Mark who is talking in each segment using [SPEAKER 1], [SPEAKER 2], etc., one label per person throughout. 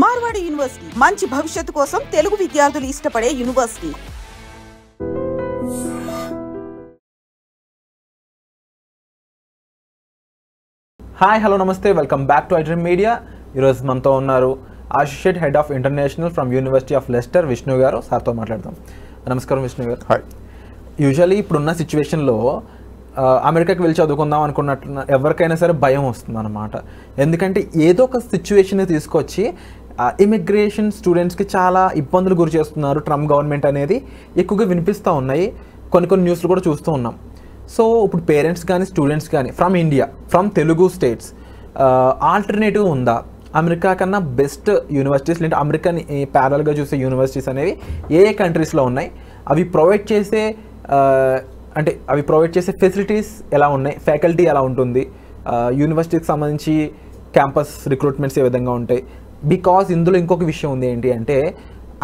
[SPEAKER 1] Marwadi university మంచి భవిష్యత్తు కోసం తెలుగు విద్యార్థులు ఇష్టపడే యూనివర్సిటీ.
[SPEAKER 2] హాయ్ హలో నమస్తే, welcome back to iDream media. ఈరోజు మనతో ఉన్నారు associate head of international from university of Lester Vishnu గారు. సార్తో మాట్లాడదాం. నమస్కారం విష్ణు గారు.
[SPEAKER 3] హాయ్.
[SPEAKER 2] యూజువల్లీ ఇప్పుడున్న సిచ్యువేషన్లో అమెరికాకి వెళ్ళి చదువుకుందాం అనుకున్నట్టు ఎవరికైనా సరే భయం వస్తుంది అన్నమాట. ఎందుకంటే ఏదో ఒక సిచ్యువేషన్ తీసుకొచ్చి ఇమిగ్రేషన్ స్టూడెంట్స్కి చాలా ఇబ్బందులు గురి చేస్తున్నారు ట్రంప్ గవర్నమెంట్ అనేది ఎక్కువగా వినిపిస్తూ ఉన్నాయి. కొన్ని న్యూస్లు కూడా చూస్తూ ఉన్నాం. సో ఇప్పుడు పేరెంట్స్ కానీ స్టూడెంట్స్ కానీ from India, from Telugu states alternative ఉందా? అమెరికా కన్నా బెస్ట్ యూనివర్సిటీస్ లేదంటే అమెరికాని ప్యారల్గా చూసే యూనివర్సిటీస్ అనేవి ఏ కంట్రీస్లో ఉన్నాయి? అవి ప్రొవైడ్ చేసే ఫెసిలిటీస్ ఎలా ఉన్నాయి? ఫ్యాకల్టీ ఎలా ఉంటుంది? యూనివర్సిటీకి సంబంధించి క్యాంపస్ రిక్రూట్మెంట్స్ ఏ విధంగా ఉంటాయి? బికాజ్ ఇందులో ఇంకొక విషయం ఉంది, ఏంటి అంటే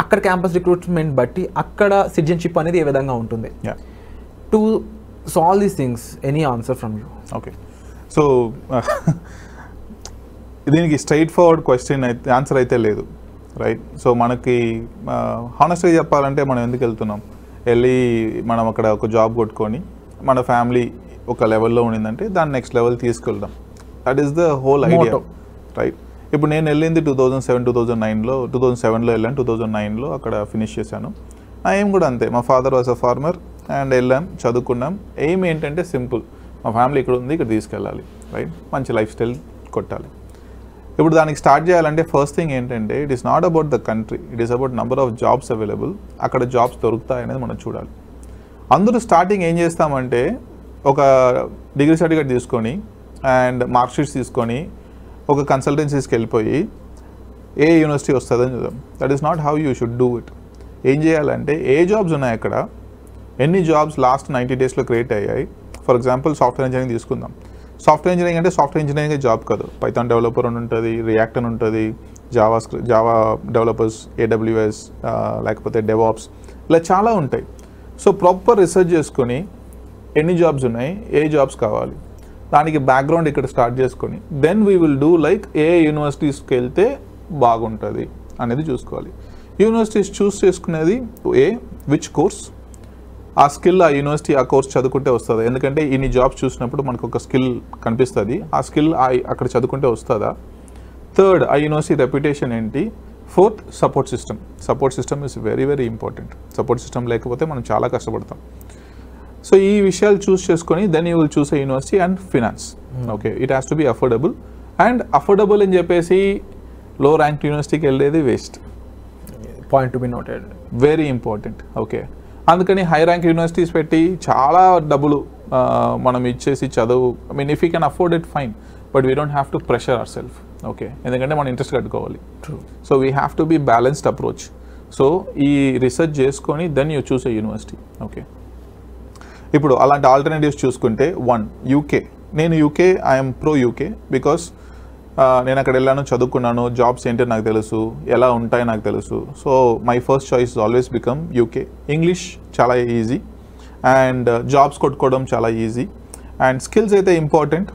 [SPEAKER 2] అక్కడ క్యాంపస్ రిక్రూట్మెంట్ బట్టి అక్కడ సిటిజన్షిప్ అనేది ఏ విధంగా ఉంటుంది. To solve these things, any answer from you?
[SPEAKER 3] Okay, so దీనికి స్ట్రైట్ ఫార్వర్డ్ క్వశ్చన్ అయితే ఆన్సర్ అయితే లేదు, రైట్? సో మనకి హానెస్ట్గా చెప్పాలంటే మనం ఎందుకు వెళ్తున్నాం? వెళ్ళి మనం అక్కడ ఒక జాబ్ కొట్టుకొని మన ఫ్యామిలీ ఒక లెవెల్లో ఉండిందంటే దాన్ని నెక్స్ట్ లెవెల్ తీసుకెళ్దాం. That is the whole idea, right? ఇప్పుడు నేను వెళ్ళింది 2007లో వెళ్ళాను. 2009లో అక్కడ ఫినిష్ చేశాను. నా ఎయిమ్ కూడా అంతే. మా father was a farmer and వెళ్ళాం, చదువుకున్నాం. ఎయిమ్ ఏంటంటే సింపుల్, మా ఫ్యామిలీ ఇక్కడ ఉంది, ఇక్కడ తీసుకెళ్ళాలి, రైట్? మంచి లైఫ్ స్టైల్ కొట్టాలి. ఇప్పుడు దానికి స్టార్ట్ చేయాలంటే ఫస్ట్ థింగ్ ఏంటంటే it is not about the country, it is about number of jobs available. అక్కడ జాబ్స్ దొరుకుతాయి అనేది మనం చూడాలి. అందరూ స్టార్టింగ్ ఏం చేస్తామంటే ఒక డిగ్రీ సర్టిఫికేట్ తీసుకొని అండ్ మార్క్ షీట్స్ తీసుకొని ఒక కన్సల్టెన్సీస్కి వెళ్ళిపోయి ఏ యూనివర్సిటీ వస్తుందని చూద్దాం. That is not how you should do it. ఏం చేయాలంటే ఏ జాబ్స్ ఉన్నాయి అక్కడ, ఎన్ని జాబ్స్ లాస్ట్ 90 డేస్లో క్రియేట్ అయ్యాయి. ఫర్ ఎగ్జాంపుల్ సాఫ్ట్వేర్ ఇంజనీరింగ్ తీసుకుందాం. సాఫ్ట్వేర్ ఇంజనీరింగ్ అంటే సాఫ్ట్వేర్ ఇంజనీరింగ్ జాబ్ కాదు. పైథాన్ డెవలపర్ అని ఉంటుంది, రియాక్ట్ అని ఉంటుంది, జావా డెవలపర్స్, AWS, లేకపోతే డెవాప్స్, ఇలా చాలా ఉంటాయి. సో ప్రాపర్ రీసెర్చ్ చేసుకొని ఎన్ని జాబ్స్ ఉన్నాయి, ఏ జాబ్స్ కావాలి, దానికి బ్యాక్గ్రౌండ్ ఇక్కడ స్టార్ట్ చేసుకొని then we will do like a యూనివర్సిటీస్కి వెళ్తే బాగుంటుంది అనేది చూసుకోవాలి. యూనివర్సిటీస్ చూస్ చేసుకునేది విచ్ కోర్స్, ఆ స్కిల్ ఆ యూనివర్సిటీ ఆ కోర్స్ చదువుకుంటే వస్తుందా? ఎందుకంటే ఇన్ని జాబ్స్ చూసినప్పుడు మనకు ఒక స్కిల్ కనిపిస్తుంది, ఆ స్కిల్ అక్కడ చదువుకుంటే వస్తుందా? థర్డ్, ఆ యూనివర్సిటీ రెప్యుటేషన్ ఏంటి? Fourth, support system is very very important. Support system లేకపోతే మనం చాలా కష్టపడతాం. సో ఈ విషయాలు చూస్ చేసుకొని then you will choose a university. And finance, okay, it has to be affordable. And affordable అని చెప్పేసి లో ర్యాంక్ యూనివర్సిటీకి వెళ్ళేది waste.
[SPEAKER 2] Point to be noted,
[SPEAKER 3] very important. Okay, అందుకని హై ర్యాంక్ యూనివర్సిటీస్ పెట్టి చాలా డబ్బులు మనం ఇచ్చేసి చదువు, I mean if you can afford it fine, but we don't have to pressure our self. Okay, ఎందుకంటే మనం ఇంట్రెస్ట్ కట్టుకోవాలి. So we have to be balanced approach. So ఈ రీసెర్చ్ చేసుకొని then you choose a university. Okay, ఇప్పుడు అలాంటి alternatives చూసుకుంటే UK. నేను I'm pro UK because నేను అక్కడ వెళ్ళాను, చదువుకున్నాను, జాబ్స్ ఏంటో నాకు తెలుసు, ఎలా ఉంటాయో నాకు తెలుసు. So my first choice always become UK. English చాలా ఈజీ అండ్ జాబ్స్ కొట్టుకోవడం చాలా ఈజీ అండ్ స్కిల్స్ అయితే ఇంపార్టెంట్.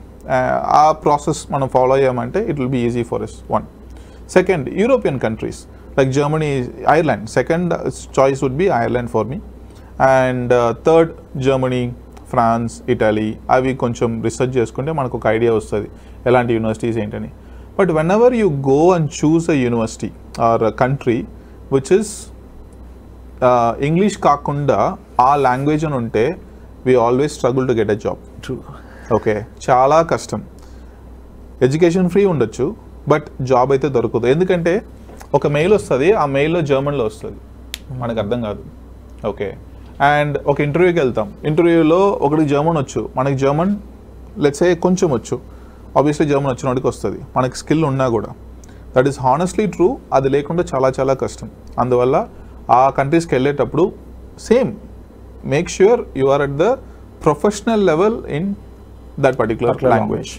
[SPEAKER 3] ఆ ప్రాసెస్ మనం ఫాలో అయ్యామంటే it will be easy for us. Second, European countries like Germany, Ireland. Second choice would be Ireland for me. And third, Germany, France, Italy. అవి కొంచెం research చేసుకుంటే మనకు ఒక idea వస్తుంది ఎలాంటి యూనివర్సిటీస్ ఏంటని. But whenever you go and choose a university or country which is English కాకుండా ఆ లాంగ్వేజ్ అని ఉంటే we always struggle to get a job. Okay, చాలా కష్టం. ఎడ్యుకేషన్ ఫ్రీ ఉండొచ్చు బట్ జాబ్ అయితే దొరకదు. ఎందుకంటే ఒక మెయిల్ వస్తుంది, ఆ మెయిల్లో జర్మన్లో వస్తుంది, మనకు అర్థం కాదు. ఓకే, అండ్ ఒక ఇంటర్వ్యూకి వెళ్తాం, ఇంటర్వ్యూలో ఒకటి జర్మన్ వచ్చు, మనకి జర్మన్ లెట్స్ సే కొంచెం వచ్చు, ఆబ్వియస్లీ జర్మన్ వచ్చిన వాడికి వస్తుంది, మనకి స్కిల్ ఉన్నా కూడా. That is honestly true. అది లేకుండా చాలా చాలా కష్టం. అందువల్ల ఆ కంట్రీస్కి వెళ్ళేటప్పుడు same make sure you are at the professional level in that particular language,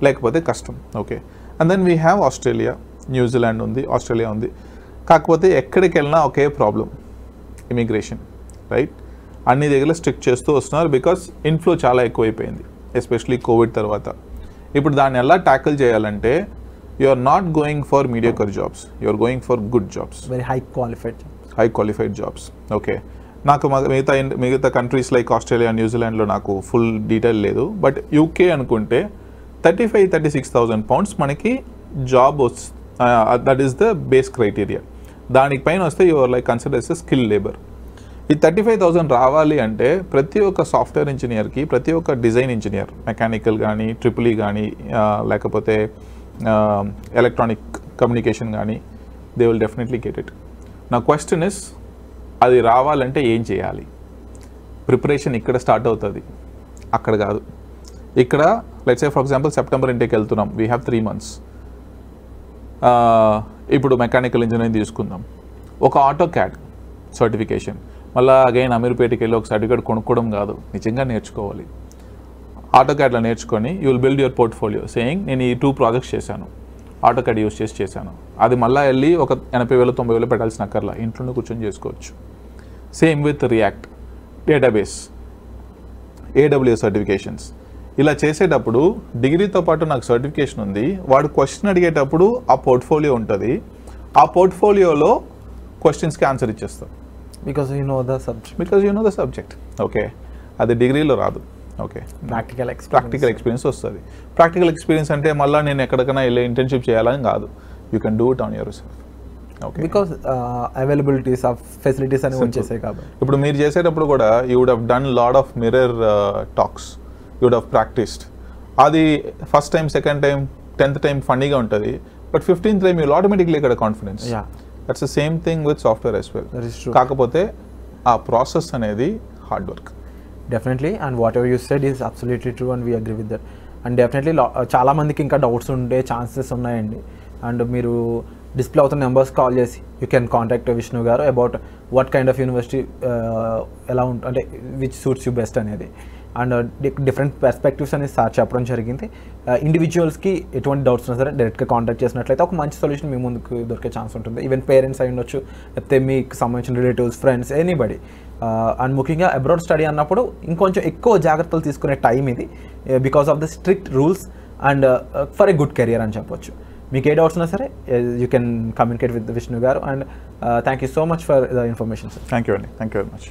[SPEAKER 3] లేకపోతే కష్టం. Okay, and then we have Australia, న్యూజిలాండ్ ఉంది, ఆస్ట్రేలియా ఉంది. కాకపోతే ఎక్కడికి వెళ్ళినా ఒకే ప్రాబ్లం, ఇమిగ్రేషన్, రైట్? అన్ని దగ్గర స్ట్రిక్ట్ చేస్తూ వస్తున్నారు బికాస్ ఇన్ఫ్లో చాలా ఎక్కువైపోయింది, ఎస్పెషలీ కోవిడ్ తర్వాత. ఇప్పుడు దాన్ని ఎలా ట్యాకిల్ చేయాలంటే you are not going for mediocre jobs, you are going for good jobs,
[SPEAKER 2] very high qualified
[SPEAKER 3] jobs. Okay, నాకు మిగతా కంట్రీస్ లైక్ ఆస్ట్రేలియా, న్యూజిలాండ్లో నాకు ఫుల్ డీటెయిల్ లేదు. బట్ యూకే అనుకుంటే 35,000-36,000 pounds మనకి జాబ్ వస్తుంది. That is the base criteria. దానికి పైన వస్తే your like consider as skill labour. ఈ 35,000 రావాలి అంటే ప్రతి ఒక్క సాఫ్ట్వేర్ ఇంజనీర్కి, ప్రతి ఒక్క డిజైన్ ఇంజనీర్, మెకానికల్ కానీ, ట్రిపుల్ కానీ, లేకపోతే ఎలక్ట్రానిక్ కమ్యూనికేషన్ కానీ, they will definitely get it. నా క్వశ్చన్ ఇస్, అది రావాలంటే ఏం చేయాలి? ప్రిపరేషన్ ఇక్కడ స్టార్ట్ అవుతుంది, అక్కడ కాదు. ఇక్కడ let's say for example September ఇంటికి వెళ్తున్నాం, వీ హ్యావ్ 3 months. ఇప్పుడు మెకానికల్ ఇంజనీరింగ్ తీసుకుందాం, ఒక ఆటో క్యాడ్ సర్టిఫికేషన్, మళ్ళీ అగైన్ అమీర్పేటకి వెళ్ళి ఒక సర్టిఫికేట్ కొనుక్కోవడం కాదు, నిజంగా నేర్చుకోవాలి. ఆటో క్యాడ్లో నేర్చుకొని you will build your portfolio saying నేను ఈ 2 projects చేశాను, ఆటో క్యాడ్ యూస్ చేశాను. అది మళ్ళీ వెళ్ళి ఒక 80,000-90,000 పెట్టాల్సిన అక్కర్లా, ఇంట్లోనే కూర్చొని చేసుకోవచ్చు. Same with react, database, AWS certifications. ఇలా చేసేటప్పుడు డిగ్రీతో పాటు నాకు సర్టిఫికేషన్ ఉంది, వాడు క్వశ్చన్ అడిగేటప్పుడు ఆ పోర్ట్ఫోలియో ఉంటుంది, ఆ పోర్ట్ఫోలియోలో క్వశ్చన్స్కి ఆన్సర్ ఇచ్చేస్తాం.
[SPEAKER 2] Because you know the subject.
[SPEAKER 3] Okay, అది డిగ్రీలో రాదు. ఓకే, ప్రాక్టికల్ ఎక్స్పీరియన్స్ వస్తుంది. ప్రాక్టికల్ ఎక్స్పీరియన్స్ అంటే మళ్ళీ నేను ఎక్కడికైనా వెళ్ళి ఇంటర్న్షిప్ చేయాలని కాదు, you can do it on your self. Okay,
[SPEAKER 2] because availabilities of facilities అని వచ్చేసాయి కాబట్టి.
[SPEAKER 3] ఇప్పుడు మీరు చేసేటప్పుడు కూడా you would have done lot of mirror talks, you would have practised. అది first time, second time, 10th time ఫన్నీగా ఉంటుంది, but 15th time you'll automatically get a confidence. That's the same thing with software as well.
[SPEAKER 2] That is true.
[SPEAKER 3] కాకపోతే ఆ process అనేది hard work.
[SPEAKER 2] Definitely, and what ever you said is absolutely true and we agree with that. And definitely చాలా మందికి ఇంకా doubts ఉండే chances ఉన్నాయండి. And మీరు display అవుతున్న నెంబర్స్ కాల్ చేసి యూ కెన్ కాంటాక్ట్ విష్ణు గారు about what kind of university ఎలా ఉంటుంది, అంటే విచ్ సూట్స్ యూ బెస్ట్ అనేది. అండ్ డిఫరెంట్ పర్స్పెక్టివ్స్ అనేది సార్ చెప్పడం జరిగింది. ఇండివిజువల్స్కి ఎటువంటి డౌట్స్ ఉన్నా సరే డైరెక్ట్గా కాంటాక్ట్ చేసినట్లయితే ఒక మంచి సొల్యూషన్ మీ ముందుకు దొరికే ఛాన్స్ ఉంటుంది. ఈవెన్ పేరెంట్స్ అయి ఉండొచ్చు, లేకపోతే మీకు సంబంధించిన రిలేటివ్స్, ఫ్రెండ్స్, ఎనీబడి. అండ్ ముఖ్యంగా అబ్రాడ్ స్టడీ అన్నప్పుడు ఇంకొంచెం ఎక్కువ జాగ్రత్తలు తీసుకునే టైం ఇది, because of the strict rules and for a good career అని చెప్పొచ్చు. మీకు ఏ డౌట్స్ ఉన్నా సరే you can communicate with Vishnu garu. And thank you so much for the information sir.
[SPEAKER 3] Thank you అండి, థ్యాంక్ యూ వెరీ మచ్.